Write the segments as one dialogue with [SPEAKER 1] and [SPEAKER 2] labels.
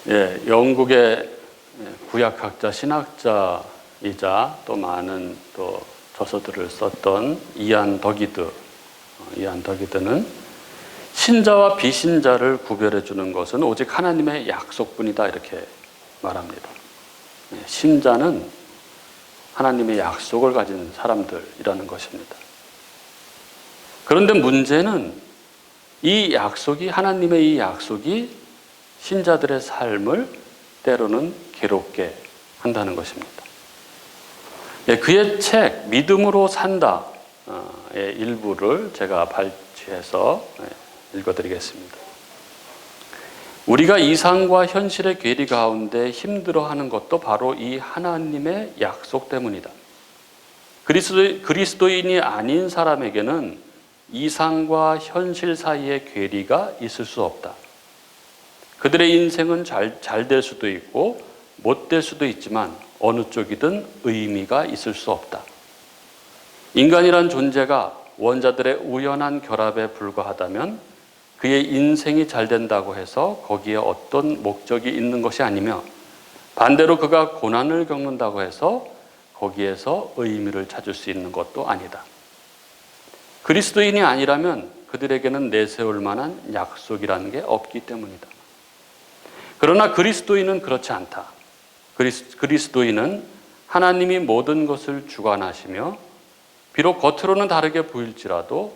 [SPEAKER 1] 영국의 구약학자, 신학자이자 또 많은 또 저서들을 썼던 이안 더기드는 신자와 비신자를 구별해 주는 것은 오직 하나님의 약속뿐이다 이렇게 말합니다. 신자는 하나님의 약속을 가진 사람들이라는 것입니다. 그런데 문제는 하나님의 이 약속이 신자들의 삶을 때로는 괴롭게 한다는 것입니다. 그의 책 믿음으로 산다의 일부를 제가 발췌해서 읽어드리겠습니다. 우리가 이상과 현실의 괴리 가운데 힘들어하는 것도 바로 이 하나님의 약속 때문이다. 그리스도인이 아닌 사람에게는 이상과 현실 사이의 괴리가 있을 수 없다. 그들의 인생은 잘 될 수도 있고 못 될 수도 있지만 어느 쪽이든 의미가 있을 수 없다. 인간이란 존재가 원자들의 우연한 결합에 불과하다면 그의 인생이 잘 된다고 해서 거기에 어떤 목적이 있는 것이 아니며 반대로 그가 고난을 겪는다고 해서 거기에서 의미를 찾을 수 있는 것도 아니다. 그리스도인이 아니라면 그들에게는 내세울 만한 약속이라는 게 없기 때문이다. 그러나 그리스도인은 그렇지 않다. 그리스도인은 하나님이 모든 것을 주관하시며 비록 겉으로는 다르게 보일지라도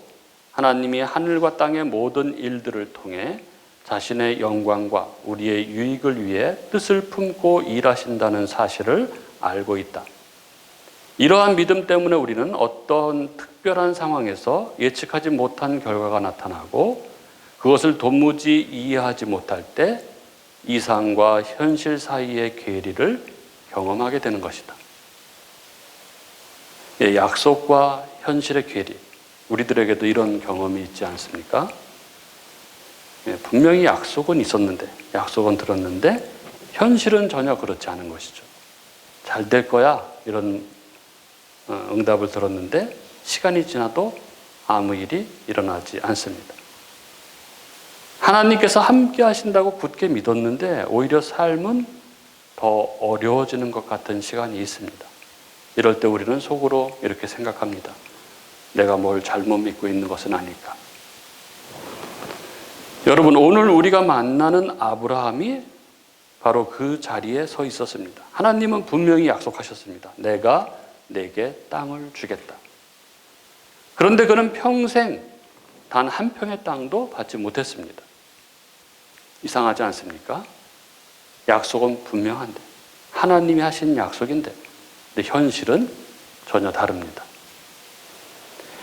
[SPEAKER 1] 하나님이 하늘과 땅의 모든 일들을 통해 자신의 영광과 우리의 유익을 위해 뜻을 품고 일하신다는 사실을 알고 있다. 이러한 믿음 때문에 우리는 어떤 특별한 상황에서 예측하지 못한 결과가 나타나고 그것을 도무지 이해하지 못할 때 이상과 현실 사이의 괴리를 경험하게 되는 것이다. 약속과 현실의 괴리, 우리들에게도 이런 경험이 있지 않습니까? 분명히 약속은 있었는데, 약속은 들었는데 현실은 전혀 그렇지 않은 것이죠. 잘 될 거야 이런 응답을 들었는데 시간이 지나도 아무 일이 일어나지 않습니다. 하나님께서 함께 하신다고 굳게 믿었는데 오히려 삶은 더 어려워지는 것 같은 시간이 있습니다. 이럴 때 우리는 속으로 이렇게 생각합니다. 내가 뭘 잘못 믿고 있는 것은 아닐까. 여러분, 오늘 우리가 만나는 아브라함이 바로 그 자리에 서 있었습니다. 하나님은 분명히 약속하셨습니다. 내가 내게 땅을 주겠다. 그런데 그는 평생 단 한 평의 땅도 받지 못했습니다. 이상하지 않습니까? 약속은 분명한데, 하나님이 하신 약속인데, 근데 현실은 전혀 다릅니다.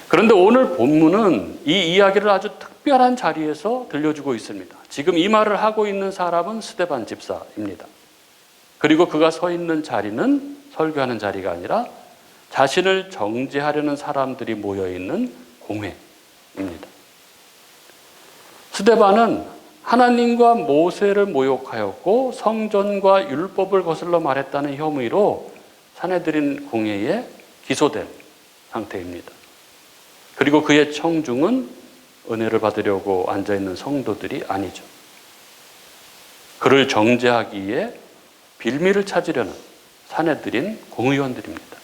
[SPEAKER 1] 그런데 오늘 본문은 이 이야기를 아주 특별한 자리에서 들려주고 있습니다. 지금 이 말을 하고 있는 사람은 스데반 집사입니다. 그리고 그가 서 있는 자리는 설교하는 자리가 아니라 자신을 정죄하려는 사람들이 모여있는 공회입니다. 스데반은 하나님과 모세를 모욕하였고 성전과 율법을 거슬러 말했다는 혐의로 산헤드린 공회에 기소된 상태입니다. 그리고 그의 청중은 은혜를 받으려고 앉아있는 성도들이 아니죠. 그를 정죄하기 위해 빌미를 찾으려는 산헤드린 공의원들입니다.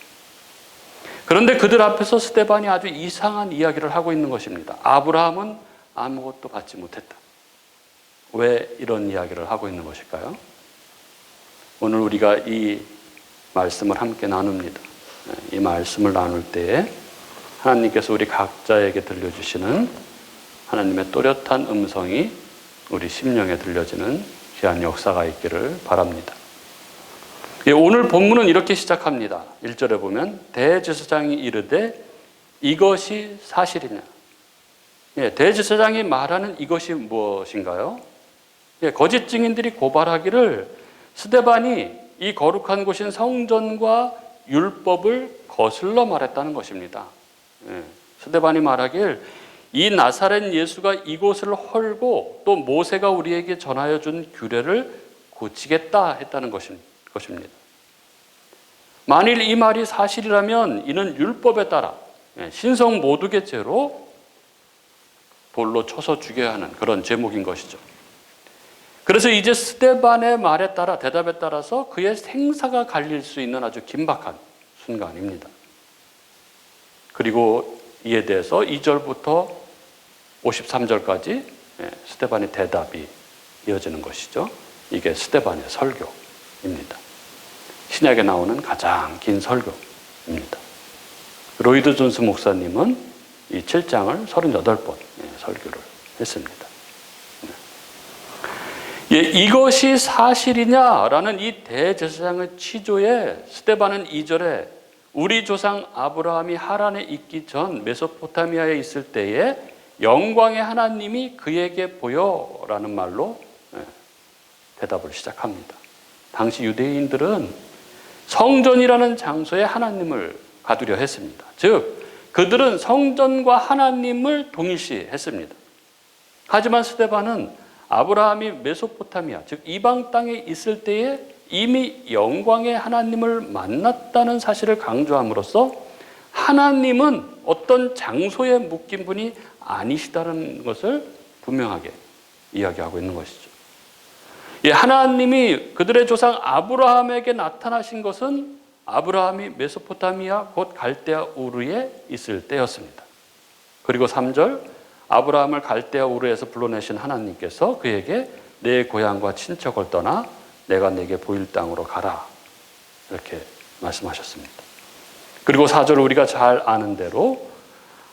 [SPEAKER 1] 그런데 그들 앞에서 스데반이 아주 이상한 이야기를 하고 있는 것입니다. 아브라함은 아무것도 받지 못했다. 왜 이런 이야기를 하고 있는 것일까요? 오늘 우리가 이 말씀을 함께 나눕니다. 이 말씀을 나눌 때에 하나님께서 우리 각자에게 들려주시는 하나님의 또렷한 음성이 우리 심령에 들려지는 귀한 역사가 있기를 바랍니다. 오늘 본문은 이렇게 시작합니다. 1절에 보면 대제사장이 이르되 이것이 사실이냐. 대제사장이 말하는 이것이 무엇인가요? 거짓 증인들이 고발하기를 스데반이 이 거룩한 곳인 성전과 율법을 거슬러 말했다는 것입니다. 스데반이 말하길 이 나사렛 예수가 이곳을 헐고 또 모세가 우리에게 전하여 준 규례를 고치겠다 했다는 것입니다. 만일 이 말이 사실이라면 이는 율법에 따라 신성 모독의 죄로 돌로 쳐서 죽여야 하는 그런 제목인 것이죠. 그래서 이제 스데반의 말에 따라 대답에 따라서 그의 생사가 갈릴 수 있는 아주 긴박한 순간입니다. 그리고 이에 대해서 2절부터 53절까지 스데반의 대답이 이어지는 것이죠. 이게 스데반의 설교입니다. 신약에 나오는 가장 긴 설교입니다. 로이드 존스 목사님은 이 7장을 38번 설교를 했습니다. 이것이 사실이냐라는 이 대제사장의 취조에 스데반은 2절에 우리 조상 아브라함이 하란에 있기 전 메소포타미아에 있을 때에 영광의 하나님이 그에게 보여라는 말로 대답을 시작합니다. 당시 유대인들은 성전이라는 장소에 하나님을 가두려 했습니다. 즉 그들은 성전과 하나님을 동일시했습니다. 하지만 스데반은 아브라함이 메소포타미아, 즉 이방 땅에 있을 때에 이미 영광의 하나님을 만났다는 사실을 강조함으로써 하나님은 어떤 장소에 묶인 분이 아니시다는 것을 분명하게 이야기하고 있는 것이죠. 하나님이 그들의 조상 아브라함에게 나타나신 것은 아브라함이 메소포타미아 곧 갈대아 우르에 있을 때였습니다. 그리고 3절 아브라함을 갈대아 우르에서 불러내신 하나님께서 그에게 내 고향과 친척을 떠나 내가 내게 보일 땅으로 가라 이렇게 말씀하셨습니다. 그리고 4절 우리가 잘 아는 대로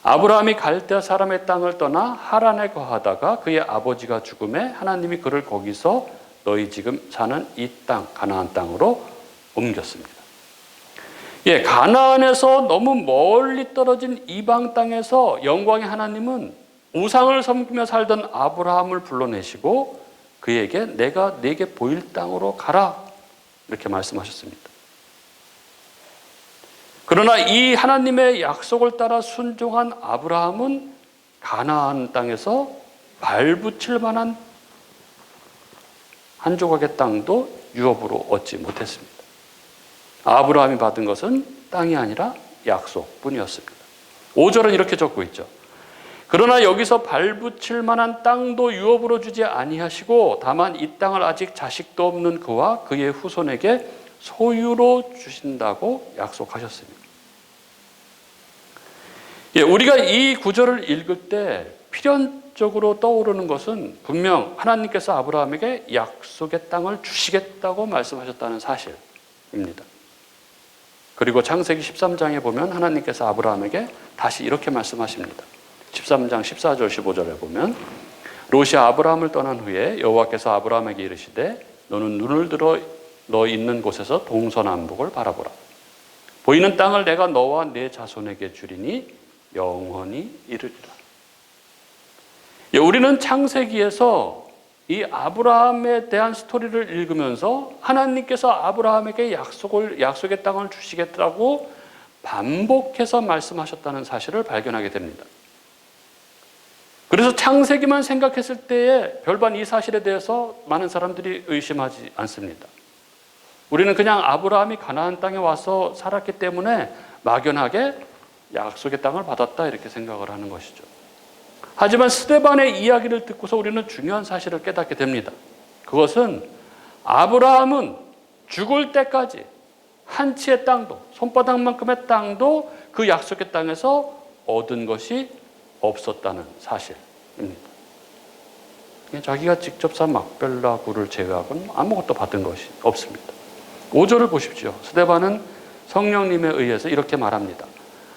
[SPEAKER 1] 아브라함이 갈대아 사람의 땅을 떠나 하란에 거하다가 그의 아버지가 죽음에 하나님이 그를 거기서 너희 지금 사는 이 땅 가나안 땅으로 옮겼습니다. 가나안에서 너무 멀리 떨어진 이방 땅에서 영광의 하나님은 우상을 섬기며 살던 아브라함을 불러내시고 그에게 내가 네게 보일 땅으로 가라 이렇게 말씀하셨습니다. 그러나 이 하나님의 약속을 따라 순종한 아브라함은 가나안 땅에서 발붙일 만한 한 조각의 땅도 유업으로 얻지 못했습니다. 아브라함이 받은 것은 땅이 아니라 약속뿐이었습니다. 5절은 이렇게 적고 있죠. 그러나 여기서 발붙일 만한 땅도 유업으로 주지 아니하시고 다만 이 땅을 아직 자식도 없는 그와 그의 후손에게 소유로 주신다고 약속하셨습니다. 우리가 이 구절을 읽을 때 필연적으로 떠오르는 것은 분명 하나님께서 아브라함에게 약속의 땅을 주시겠다고 말씀하셨다는 사실입니다. 그리고 창세기 13장에 보면 하나님께서 아브라함에게 다시 이렇게 말씀하십니다. 13장 14절 15절에 보면 롯이 아브라함을 떠난 후에 여호와께서 아브라함에게 이르시되 너는 눈을 들어 너 있는 곳에서 동서남북을 바라보라. 보이는 땅을 내가 너와 네 자손에게 주리니 영원히 이르리라. 우리는 창세기에서 이 아브라함에 대한 스토리를 읽으면서 하나님께서 아브라함에게 약속의 땅을 주시겠다고 반복해서 말씀하셨다는 사실을 발견하게 됩니다. 그래서 창세기만 생각했을 때에 별반 이 사실에 대해서 많은 사람들이 의심하지 않습니다. 우리는 그냥 아브라함이 가나안 땅에 와서 살았기 때문에 막연하게 약속의 땅을 받았다 이렇게 생각을 하는 것이죠. 하지만 스데반의 이야기를 듣고서 우리는 중요한 사실을 깨닫게 됩니다. 그것은 아브라함은 죽을 때까지 한 치의 땅도, 손바닥만큼의 땅도 그 약속의 땅에서 얻은 것이 없었다는 사실입니다. 자기가 직접 산 막벨라 굴을 제외하고는 아무것도 받은 것이 없습니다. 5절을 보십시오. 스데반은 성령님에 의해서 이렇게 말합니다.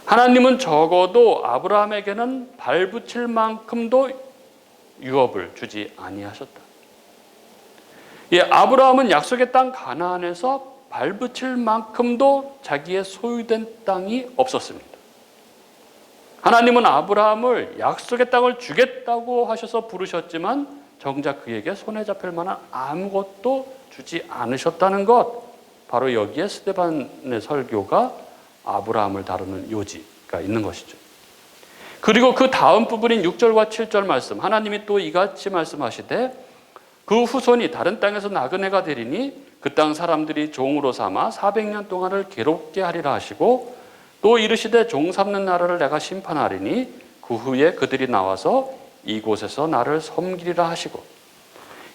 [SPEAKER 1] 하나님은 적어도 아브라함에게는 발붙일 만큼도 유업을 주지 아니하셨다. 아브라함은 약속의 땅 가나안에서 발붙일 만큼도 자기의 소유된 땅이 없었습니다. 하나님은 아브라함을 약속의 땅을 주겠다고 하셔서 부르셨지만 정작 그에게 손에 잡힐 만한 아무것도 주지 않으셨다는 것, 바로 여기에 스데반의 설교가 아브라함을 다루는 요지가 있는 것이죠. 그리고 그 다음 부분인 6절과 7절 말씀, 하나님이 또 이같이 말씀하시되 그 후손이 다른 땅에서 나그네가 되리니 그 땅 사람들이 종으로 삼아 400년 동안을 괴롭게 하리라 하시고 또 이르시되 종 삼는 나라를 내가 심판하리니 그 후에 그들이 나와서 이곳에서 나를 섬기리라 하시고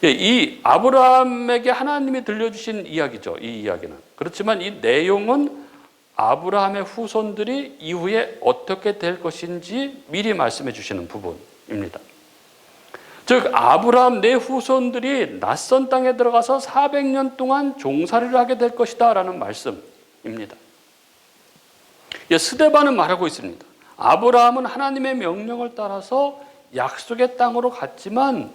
[SPEAKER 1] 이 아브라함에게 하나님이 들려주신 이야기죠. 이 이야기는. 그렇지만 이 내용은 아브라함의 후손들이 이후에 어떻게 될 것인지 미리 말씀해 주시는 부분입니다. 즉 아브라함 내 후손들이 낯선 땅에 들어가서 400년 동안 종살이를 하게 될 것이다 라는 말씀입니다. 스데반은 말하고 있습니다. 아브라함은 하나님의 명령을 따라서 약속의 땅으로 갔지만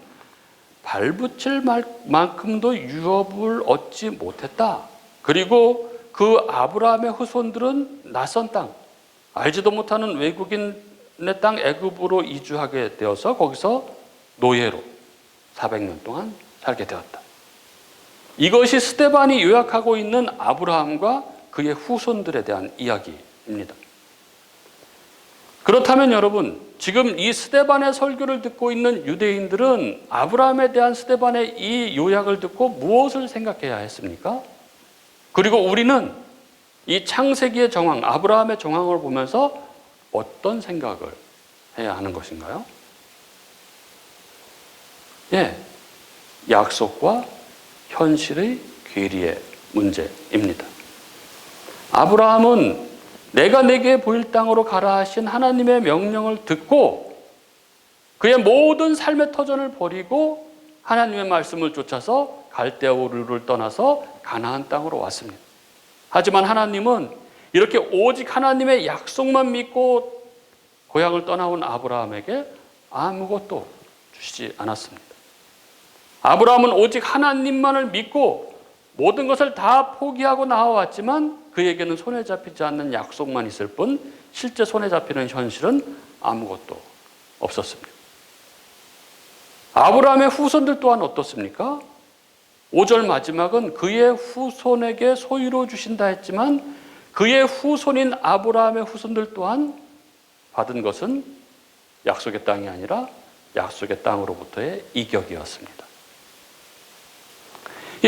[SPEAKER 1] 발붙일 만큼도 유업을 얻지 못했다. 그리고 그 아브라함의 후손들은 낯선 땅, 알지도 못하는 외국인의 땅 애굽으로 이주하게 되어서 거기서 노예로 400년 동안 살게 되었다. 이것이 스데반이 요약하고 있는 아브라함과 그의 후손들에 대한 이야기입니다. 그렇다면 여러분, 지금 이 스데반의 설교를 듣고 있는 유대인들은 아브라함에 대한 스데반의 이 요약을 듣고 무엇을 생각해야 했습니까? 그리고 우리는 이 창세기의 정황, 아브라함의 정황을 보면서 어떤 생각을 해야 하는 것인가요? 약속과 현실의 괴리의 문제입니다. 아브라함은 내가 내게 보일 땅으로 가라 하신 하나님의 명령을 듣고 그의 모든 삶의 터전을 버리고 하나님의 말씀을 쫓아서 갈대아 우르를 떠나서 가나안 땅으로 왔습니다. 하지만 하나님은 이렇게 오직 하나님의 약속만 믿고 고향을 떠나온 아브라함에게 아무것도 주시지 않았습니다. 아브라함은 오직 하나님만을 믿고 모든 것을 다 포기하고 나와왔지만 그에게는 손에 잡히지 않는 약속만 있을 뿐 실제 손에 잡히는 현실은 아무것도 없었습니다. 아브라함의 후손들 또한 어떻습니까? 5절 마지막은 그의 후손에게 소유로 주신다 했지만 그의 후손인 아브라함의 후손들 또한 받은 것은 약속의 땅이 아니라 약속의 땅으로부터의 이격이었습니다.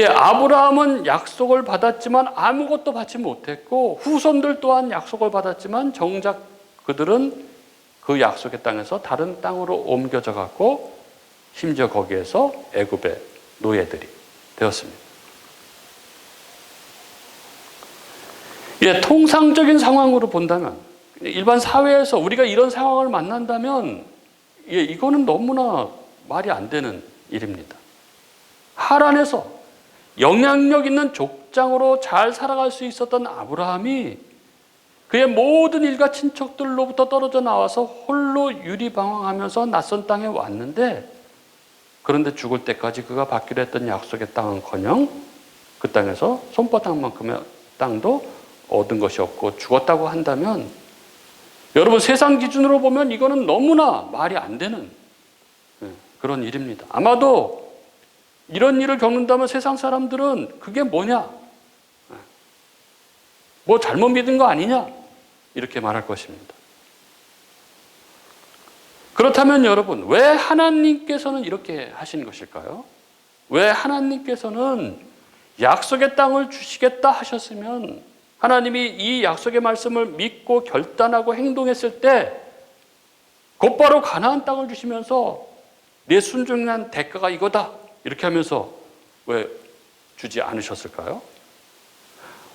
[SPEAKER 1] 아브라함은 약속을 받았지만 아무것도 받지 못했고 후손들 또한 약속을 받았지만 정작 그들은 그 약속의 땅에서 다른 땅으로 옮겨져 갔고 심지어 거기에서 애굽의 노예들이 되었습니다. 통상적인 상황으로 본다면 일반 사회에서 우리가 이런 상황을 만난다면 이거는 너무나 말이 안 되는 일입니다. 하란에서 영향력 있는 족장으로 잘 살아갈 수 있었던 아브라함이 그의 모든 일가 친척들로부터 떨어져 나와서 홀로 유리방황하면서 낯선 땅에 왔는데 그런데 죽을 때까지 그가 받기로 했던 약속의 땅은커녕 그 땅에서 손바닥만큼의 땅도 얻은 것이 없고 죽었다고 한다면 여러분 세상 기준으로 보면 이거는 너무나 말이 안 되는 그런 일입니다. 아마도 이런 일을 겪는다면 세상 사람들은 그게 뭐냐? 뭐 잘못 믿은 거 아니냐? 이렇게 말할 것입니다. 그렇다면 여러분, 왜 하나님께서는 이렇게 하신 것일까요? 왜 하나님께서는 약속의 땅을 주시겠다 하셨으면 하나님이 이 약속의 말씀을 믿고 결단하고 행동했을 때 곧바로 가나안 땅을 주시면서 내 순종한 대가가 이거다 이렇게 하면서 왜 주지 않으셨을까요?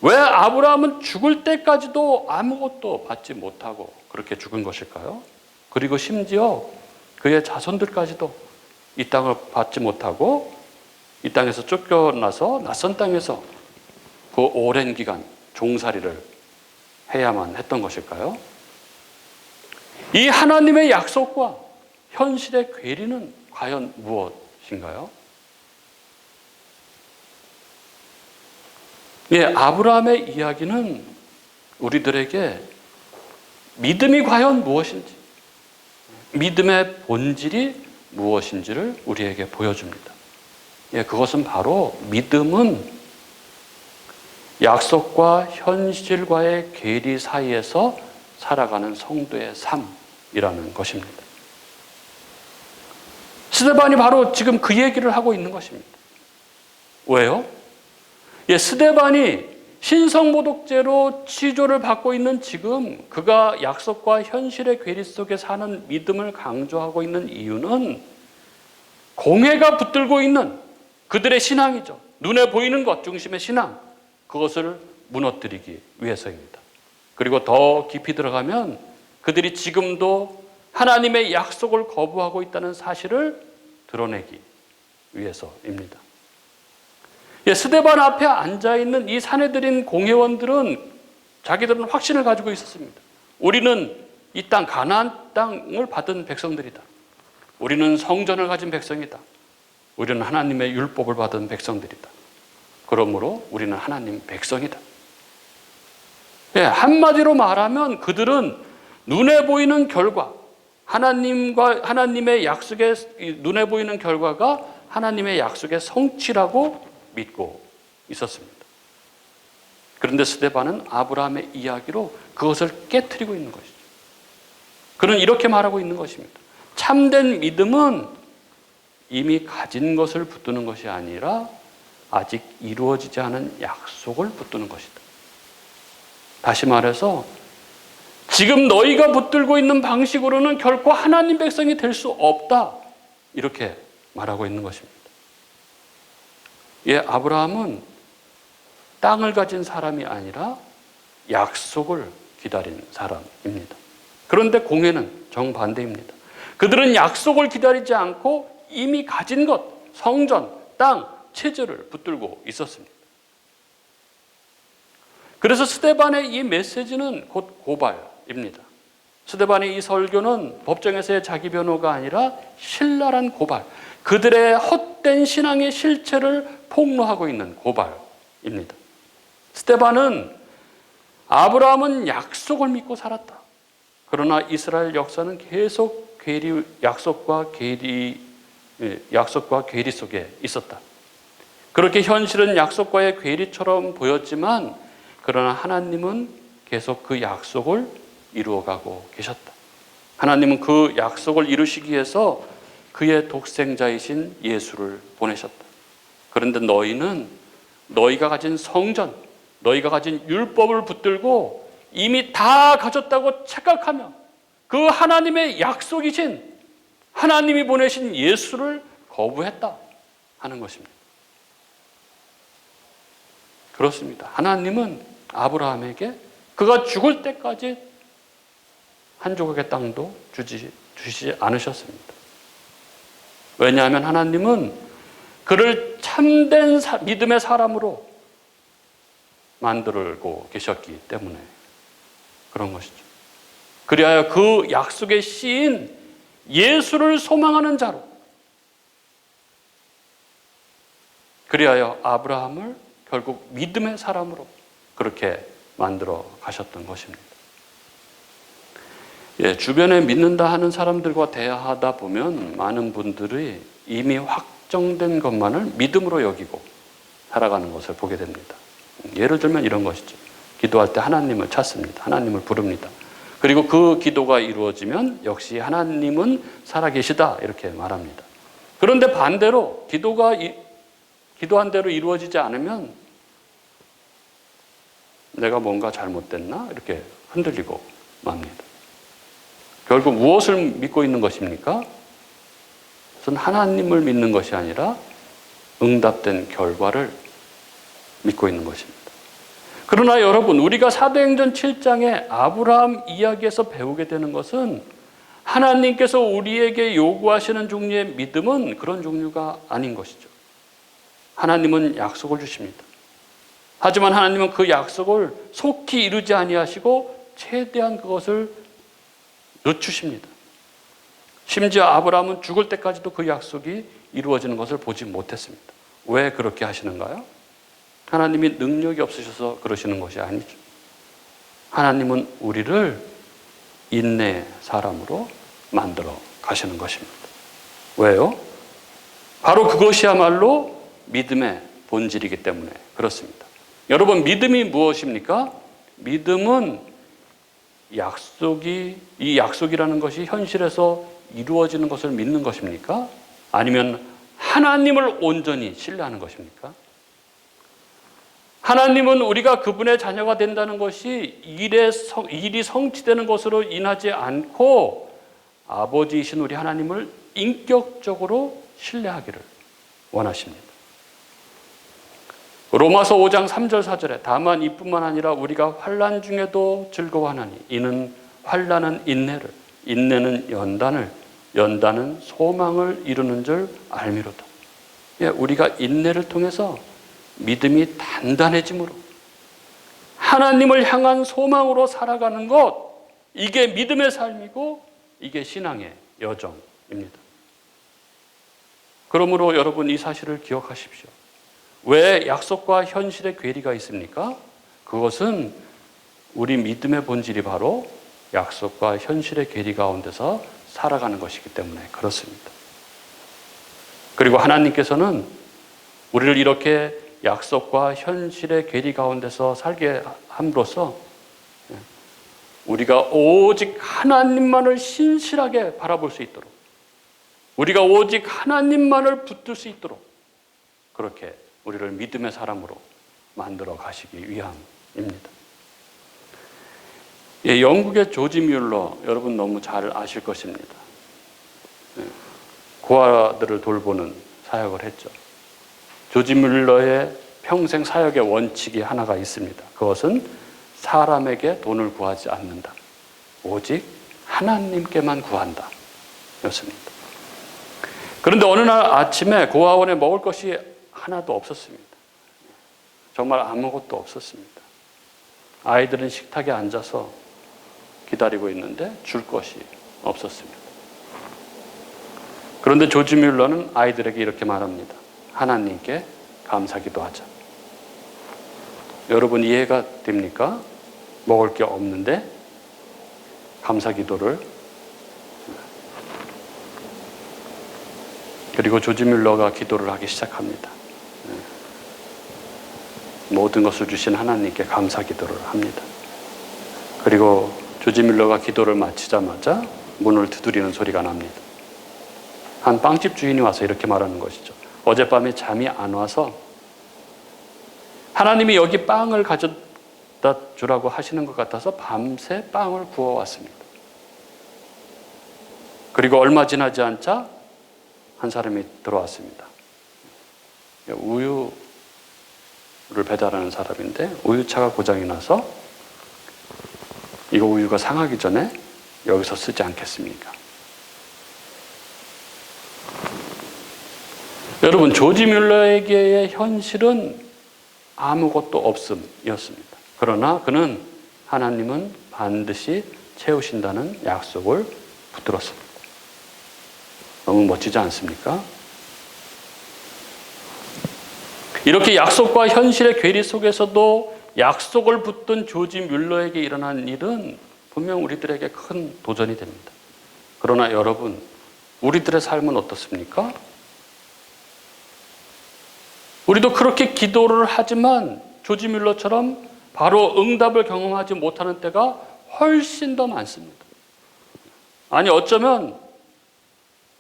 [SPEAKER 1] 왜 아브라함은 죽을 때까지도 아무것도 받지 못하고 그렇게 죽은 것일까요? 그리고 심지어 그의 자손들까지도 이 땅을 받지 못하고 이 땅에서 쫓겨나서 낯선 땅에서 그 오랜 기간 종살이를 해야만 했던 것일까요? 이 하나님의 약속과 현실의 괴리는 과연 무엇인가요? 아브라함의 이야기는 우리들에게 믿음이 과연 무엇인지, 믿음의 본질이 무엇인지를 우리에게 보여줍니다. 그것은 바로 믿음은 약속과 현실과의 괴리 사이에서 살아가는 성도의 삶이라는 것입니다. 스데반이 바로 지금 그 얘기를 하고 있는 것입니다. 왜요? 스데반이 신성모독죄로 치조를 받고 있는 지금 그가 약속과 현실의 괴리 속에 사는 믿음을 강조하고 있는 이유는 공회가 붙들고 있는 그들의 신앙이죠. 눈에 보이는 것 중심의 신앙, 그것을 무너뜨리기 위해서입니다. 그리고 더 깊이 들어가면 그들이 지금도 하나님의 약속을 거부하고 있다는 사실을 드러내기 위해서입니다. 스데반 앞에 앉아있는 이 사내들인 공회원들은 자기들은 확신을 가지고 있었습니다. 우리는 이 땅, 가나안 땅을 받은 백성들이다. 우리는 성전을 가진 백성이다. 우리는 하나님의 율법을 받은 백성들이다. 그러므로 우리는 하나님 백성이다. 한마디로 말하면 그들은 눈에 보이는 결과, 하나님의 약속의 눈에 보이는 결과가 하나님의 약속의 성취라고 믿고 있었습니다. 그런데 스데반은 아브라함의 이야기로 그것을 깨트리고 있는 것이죠. 그는 이렇게 말하고 있는 것입니다. 참된 믿음은 이미 가진 것을 붙드는 것이 아니라 아직 이루어지지 않은 약속을 붙드는 것이다. 다시 말해서 지금 너희가 붙들고 있는 방식으로는 결코 하나님 백성이 될 수 없다. 이렇게 말하고 있는 것입니다. 아브라함은 땅을 가진 사람이 아니라 약속을 기다린 사람입니다. 그런데 공회는 정반대입니다. 그들은 약속을 기다리지 않고 이미 가진 것, 성전, 땅, 체제를 붙들고 있었습니다. 그래서 스데반의 이 메시지는 곧 고발입니다. 스데반의 이 설교는 법정에서의 자기 변호가 아니라 신랄한 고발, 그들의 헛된 신앙의 실체를 폭로하고 있는 고발입니다. 스데반은 아브라함은 약속을 믿고 살았다. 그러나 이스라엘 역사는 계속 약속과 괴리 속에 있었다. 그렇게 현실은 약속과의 괴리처럼 보였지만 그러나 하나님은 계속 그 약속을 이루어가고 계셨다. 하나님은 그 약속을 이루시기 위해서 그의 독생자이신 예수를 보내셨다. 그런데 너희가 가진 성전, 너희가 가진 율법을 붙들고 이미 다 가졌다고 착각하며 그 하나님의 약속이신 하나님이 보내신 예수를 거부했다 하는 것입니다. 그렇습니다. 하나님은 아브라함에게 그가 죽을 때까지 한 조각의 땅도 주시지 않으셨습니다. 왜냐하면 하나님은 그를 참된 믿음의 사람으로 만들고 계셨기 때문에 그런 것이죠. 그리하여 그 약속의 씨인 예수를 소망하는 자로, 그리하여 아브라함을 결국 믿음의 사람으로 그렇게 만들어 가셨던 것입니다. 주변에 믿는다 하는 사람들과 대화하다 보면 많은 분들이 이미 확정된 것만을 믿음으로 여기고 살아가는 것을 보게 됩니다. 예를 들면 이런 것이죠. 기도할 때 하나님을 찾습니다. 하나님을 부릅니다. 그리고 그 기도가 이루어지면 역시 하나님은 살아계시다 이렇게 말합니다. 그런데 반대로 기도한 대로 이루어지지 않으면 내가 뭔가 잘못됐나 이렇게 흔들리고 맙니다. 결국 무엇을 믿고 있는 것입니까? 그것은 하나님을 믿는 것이 아니라 응답된 결과를 믿고 있는 것입니다. 그러나 여러분, 우리가 사도행전 7장의 아브라함 이야기에서 배우게 되는 것은 하나님께서 우리에게 요구하시는 종류의 믿음은 그런 종류가 아닌 것이죠. 하나님은 약속을 주십니다. 하지만 하나님은 그 약속을 속히 이루지 아니하시고 최대한 그것을 늦추십니다. 심지어 아브라함은 죽을 때까지도 그 약속이 이루어지는 것을 보지 못했습니다. 왜 그렇게 하시는가요? 하나님이 능력이 없으셔서 그러시는 것이 아니죠. 하나님은 우리를 인내의 사람으로 만들어 가시는 것입니다. 왜요? 바로 그것이야말로 믿음의 본질이기 때문에 그렇습니다. 여러분, 믿음이 무엇입니까? 믿음은 이 약속이라는 것이 현실에서 이루어지는 것을 믿는 것입니까? 아니면 하나님을 온전히 신뢰하는 것입니까? 하나님은 우리가 그분의 자녀가 된다는 것이 일이 성취되는 것으로 인하지 않고 아버지이신 우리 하나님을 인격적으로 신뢰하기를 원하십니다. 로마서 5장 3절 4절에 다만 이뿐만 아니라 우리가 환난 중에도 즐거워하나니 이는 환난은 인내를, 인내는 연단을, 연단은 소망을 이루는 줄 알미로다. 우리가 인내를 통해서 믿음이 단단해짐으로 하나님을 향한 소망으로 살아가는 것, 이게 믿음의 삶이고 이게 신앙의 여정입니다. 그러므로 여러분 이 사실을 기억하십시오. 왜 약속과 현실의 괴리가 있습니까? 그것은 우리 믿음의 본질이 바로 약속과 현실의 괴리 가운데서 살아가는 것이기 때문에 그렇습니다. 그리고 하나님께서는 우리를 이렇게 약속과 현실의 괴리 가운데서 살게 함으로써 우리가 오직 하나님만을 신실하게 바라볼 수 있도록, 우리가 오직 하나님만을 붙들 수 있도록 그렇게 우리를 믿음의 사람으로 만들어 가시기 위함입니다. 영국의 조지 뮬러, 여러분 너무 잘 아실 것입니다. 고아들을 돌보는 사역을 했죠. 조지 뮬러의 평생 사역의 원칙이 하나가 있습니다. 그것은 사람에게 돈을 구하지 않는다. 오직 하나님께만 구한다. 였습니다. 그런데 어느 날 아침에 고아원에 먹을 것이 하나도 없었습니다. 정말 아무것도 없었습니다. 아이들은 식탁에 앉아서 기다리고 있는데 줄 것이 없었습니다. 그런데 조지 뮬러는 아이들에게 이렇게 말합니다. 하나님께 감사기도 하자. 여러분 이해가 됩니까? 먹을 게 없는데 감사기도를. 그리고 조지 뮬러가 기도를 하기 시작합니다. 모든 것을 주신 하나님께 감사기도를 합니다. 그리고 조지 뮬러가 기도를 마치자마자 문을 두드리는 소리가 납니다. 한 빵집 주인이 와서 이렇게 말하는 것이죠. 어젯밤에 잠이 안 와서 하나님이 여기 빵을 가져다 주라고 하시는 것 같아서 밤새 빵을 구워왔습니다. 그리고 얼마 지나지 않자 한 사람이 들어왔습니다. 우유를 배달하는 사람인데 우유차가 고장이 나서 이거 우유가 상하기 전에 여기서 쓰지 않겠습니까? 여러분 조지 뮬러에게의 현실은 아무것도 없음이었습니다. 그러나 그는 하나님은 반드시 채우신다는 약속을 붙들었습니다. 너무 멋지지 않습니까? 이렇게 약속과 현실의 괴리 속에서도 약속을 붙든 조지 뮬러에게 일어난 일은 분명 우리들에게 큰 도전이 됩니다. 그러나 여러분, 우리들의 삶은 어떻습니까? 우리도 그렇게 기도를 하지만 조지 뮬러처럼 바로 응답을 경험하지 못하는 때가 훨씬 더 많습니다. 아니 어쩌면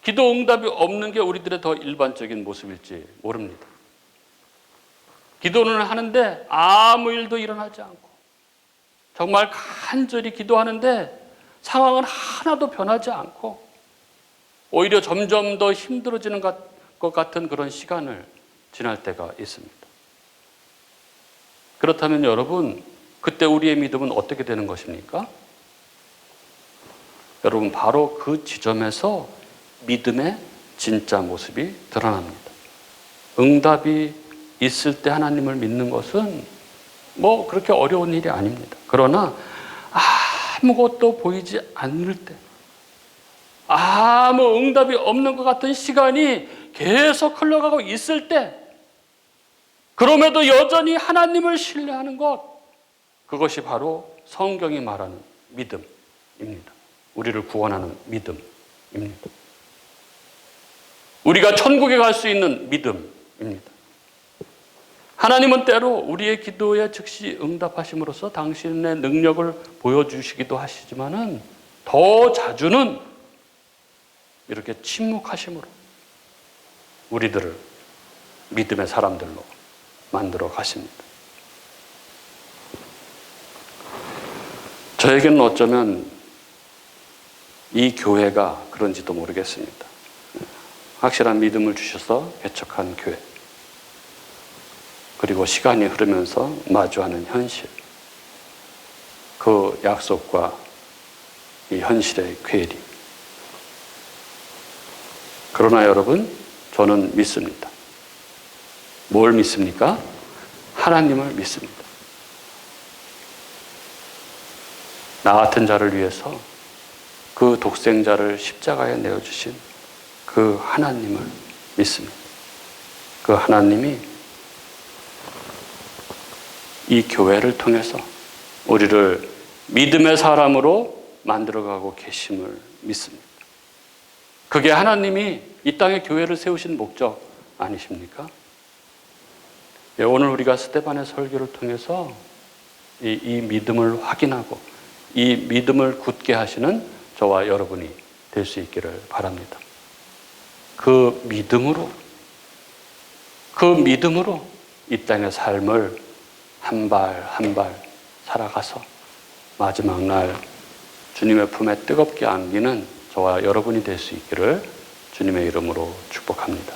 [SPEAKER 1] 기도 응답이 없는 게 우리들의 더 일반적인 모습일지 모릅니다. 기도는 하는데 아무 일도 일어나지 않고 정말 간절히 기도하는데 상황은 하나도 변하지 않고 오히려 점점 더 힘들어지는 것 같은 그런 시간을 지날 때가 있습니다. 그렇다면 여러분, 그때 우리의 믿음은 어떻게 되는 것입니까? 여러분, 바로 그 지점에서 믿음의 진짜 모습이 드러납니다. 응답이 있을 때 하나님을 믿는 것은 뭐 그렇게 어려운 일이 아닙니다. 그러나 아무것도 보이지 않을 때, 아무 응답이 없는 것 같은 시간이 계속 흘러가고 있을 때, 그럼에도 여전히 하나님을 신뢰하는 것, 그것이 바로 성경이 말하는 믿음입니다. 우리를 구원하는 믿음입니다. 우리가 천국에 갈 수 있는 믿음입니다. 하나님은 때로 우리의 기도에 즉시 응답하심으로써 당신의 능력을 보여주시기도 하시지만은 더 자주는 이렇게 침묵하심으로 우리들을 믿음의 사람들로 만들어 가십니다. 저에게는 어쩌면 이 교회가 그런지도 모르겠습니다. 확실한 믿음을 주셔서 개척한 교회. 그리고 시간이 흐르면서 마주하는 현실, 그 약속과 이 현실의 괴리. 그러나 여러분, 저는 믿습니다. 뭘 믿습니까? 하나님을 믿습니다. 나 같은 자를 위해서 그 독생자를 십자가에 내어주신 그 하나님을 믿습니다. 그 하나님이 이 교회를 통해서 우리를 믿음의 사람으로 만들어가고 계심을 믿습니다. 그게 하나님이 이 땅에 교회를 세우신 목적 아니십니까? 예, 오늘 우리가 스데반의 설교를 통해서 이 믿음을 확인하고 이 믿음을 굳게 하시는 저와 여러분이 될 수 있기를 바랍니다. 그 믿음으로 이 땅의 삶을 한 발 한 발 살아가서 마지막 날 주님의 품에 뜨겁게 안기는 저와 여러분이 될 수 있기를 주님의 이름으로 축복합니다.